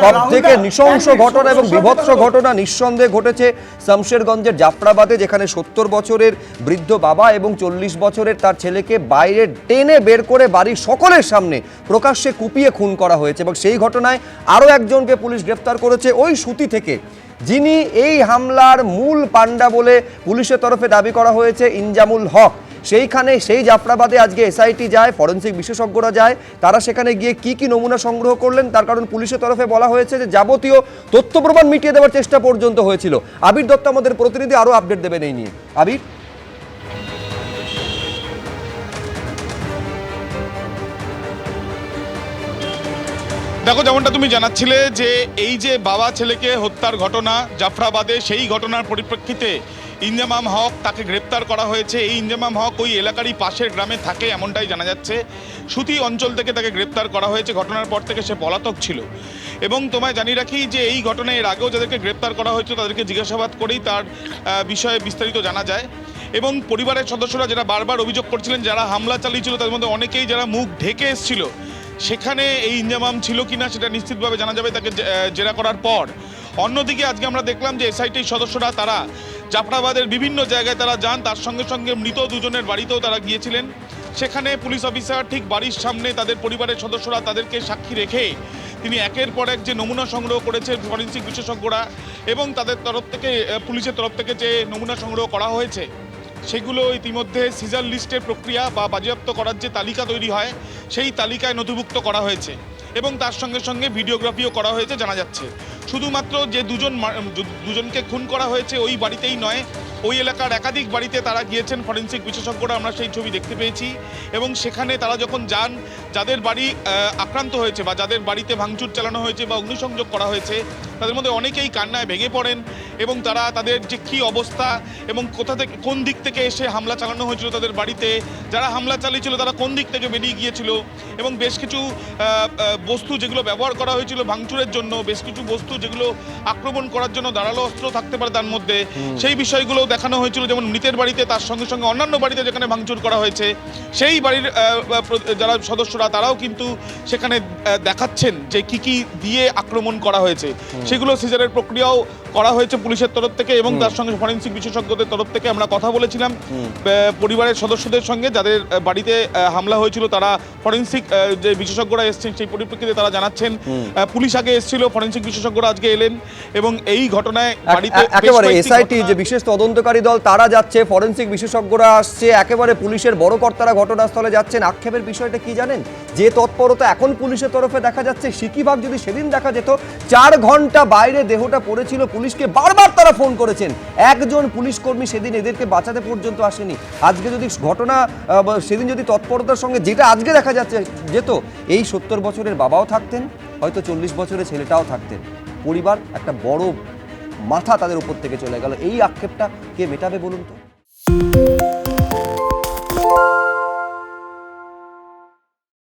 সব থেকে নৃশংস ঘটনা এবং বিভৎস ঘটনা নিঃসন্দেহে ঘটেছে শামশেরগঞ্জের জাফরাবাদে, যেখানে 70 বছরের বৃদ্ধ বাবা এবং 40 বছরের তার ছেলেকে বাইরে টেনে বের করে বাড়ির সকলের সামনে প্রকাশ্যে কুপিয়ে খুন করা হয়েছে। এবং সেই ঘটনায় আরও একজনকে পুলিশ গ্রেফতার করেছে ওই সুতি থেকে, যিনি এই হামলার মূল পাণ্ডা বলে পুলিশের তরফে দাবি করা হয়েছে ইনজামুল হক। সেইখানে সেই জাফরাবাদে আজকে এসআইটি যায়, ফরেনসিক বিশেষজ্ঞরা যায়, তারা সেখানে গিয়ে কি নমুনা সংগ্রহ করলেন তার কারণ পুলিশের তরফে বলা হয়েছে যে যাবতীয় তথ্য প্রমাণ মিটিয়ে দেওয়ার চেষ্টা পর্যন্ত হয়েছিল। আবির দত্ত আমাদের প্রতিনিধি আরও আপডেট দেবেন এই নিয়ে। আবির, দেখো, যেমনটা তুমি জানাচ্ছিলে যে এই যে বাবা ছেলেকে হত্যার ঘটনা জাফরাবাদে, সেই ঘটনার পরিপ্রেক্ষিতে ইনজামাম হক তাকে গ্রেপ্তার করা হয়েছে। এই ইনজামাম হক ওই এলাকারই পাশের গ্রামে থাকে এমনটাই জানা যাচ্ছে। সুতি অঞ্চল থেকে তাকে গ্রেপ্তার করা হয়েছে। ঘটনার পর থেকে সে পলাতক ছিল। এবং তোমায় জানিয়ে রাখি যে এই ঘটনায় এর আগেও যাদেরকে গ্রেপ্তার করা হয়েছে তাদেরকে জিজ্ঞাসাবাদ করেই তার বিষয়ে বিস্তারিত জানা যায়। এবং পরিবারের সদস্যরা যারা বারবার অভিযোগ করছিলেন যারা হামলা চালিয়েছিল তাদের মধ্যে অনেকেই যারা মুখ ঢেকে এসেছিল, সেখানে এই ইনজামাম ছিল কিনা সেটা নিশ্চিতভাবে জানা যাবে তাকে জেরা করার পর। অন্যদিকে আজকে আমরা দেখলাম যে এসআইটির সদস্যরা তারা জাফরাবাদের বিভিন্ন জায়গায় তারা যান, তার সঙ্গে সঙ্গে মৃত দুজনের বাড়িতেও তারা গিয়েছিলেন। সেখানে পুলিশ অফিসার ঠিক বাড়ির সামনে তাদের পরিবারের সদস্যরা তাদেরকে সাক্ষী রেখে তিনি একের পর এক যে নমুনা সংগ্রহ করেছে ফরেনসিক বিশেষজ্ঞরা এবং তাদের তরফ থেকে পুলিশের তরফ থেকে যে নমুনা সংগ্রহ করা হয়েছে সেগুলো ইতিমধ্যে সিজার লিস্টের প্রক্রিয়া বা বাজেয়াপ্ত করার যে তালিকা তৈরি হয় সেই তালিকায় নথিভুক্ত করা হয়েছে এবং তার সঙ্গে সঙ্গে ভিডিওগ্রাফিও করা হয়েছে জানা যাচ্ছে। শুধুমাত্র যে দুজনকে খুন করা হয়েছে ওই বাড়িতেই নয়, ওই এলাকার একাধিক বাড়িতে তারা গিয়েছেন ফরেনসিক বিশেষজ্ঞরা, আমরা সেই ছবি দেখতে পেয়েছি। এবং সেখানে তারা যখন যান, যাদের বাড়ি আক্রান্ত হয়েছে বা যাদের বাড়িতে ভাঙচুর চালানো হয়েছে বা অগ্নিসংযোগ করা হয়েছে তাদের মধ্যে অনেকেই কান্নায় ভেঙে পড়েন এবং তারা তাদের যে কী অবস্থা এবং কোথা থেকে কোন দিক থেকে এসে হামলা চালানো হয়েছিল তাদের বাড়িতে, যারা হামলা চালিয়েছিল তারা কোন দিক থেকে বেরিয়ে গিয়েছিল এবং বেশ কিছু বস্তু যেগুলো ব্যবহার করা হয়েছিল ভাঙচুরের জন্য, বেশ কিছু বস্তু যেগুলো আক্রমণ করার জন্য ধারালো অস্ত্র থাকতে পারে তার মধ্যে, সেই বিষয়গুলো দেখানো হয়েছিল। যেমন মৃতের বাড়িতে, তার সঙ্গে সঙ্গে অন্যান্য বাড়িতে যেখানে ভাঙচুর করা হয়েছে সেই বাড়ির যারা সদস্যরা তারাও কিন্তু সেখানে দেখাচ্ছেন যে কি দিয়ে আক্রমণ করা হয়েছে। সেগুলো সিজারের প্রক্রিয়াও করা হয়েছে পুলিশের তরফ থেকে এবং তার সঙ্গে ফরেনসিক বিশেষজ্ঞদের তরফ থেকে আমরা কথা বলেছিলাম পরিবারের সদস্যদের সঙ্গে যাদের বাড়িতে হামলা হয়েছিল। তারা ফরেনসিক যে বিশেষজ্ঞরা এসেছেন সেই পরিপ্রেক্ষিতে তারা জানাচ্ছেন পুলিশ আগে এসেছিল, ফরেনসিক বিশেষজ্ঞরা আজকে এলেন এবং এই ঘটনায় বাড়িতে একেবারে এসআইটি যে বিশেষ তদন্তকারী দল তারা যাচ্ছে, ফরেনসিক বিশেষজ্ঞরা আসছে, একেবারে পুলিশের বড় কর্তারা ঘটনাস্থলে যাচ্ছেন। আক্ষেপের বিষয়টা কি জানেন? যে তৎপরতা এখন পুলিশের তরফে দেখা যাচ্ছে, সিকিভাগ যদি সেদিন দেখা যেত 4 ঘন্টা বাইরে দেহটা পড়েছিল, পুলিশকে বারবার তারা ফোন করেছেন, একজন পুলিশ কর্মী সেদিন এদেরকে বাঁচাতে পর্যন্ত আসেনি। আজকে যদি ঘটনা সেদিন যদি তৎপরতার সঙ্গে যেটা আজকে দেখা যাচ্ছে যেত, এই 70 বছরের বাবাও থাকতেন, হয়তো 40 বছরের ছেলেটাও থাকতেন। পরিবার একটা বড় মাথা তাদের উপর থেকে চলে গেল। এই আক্ষেপটা কে মেটাবে বলুন তো?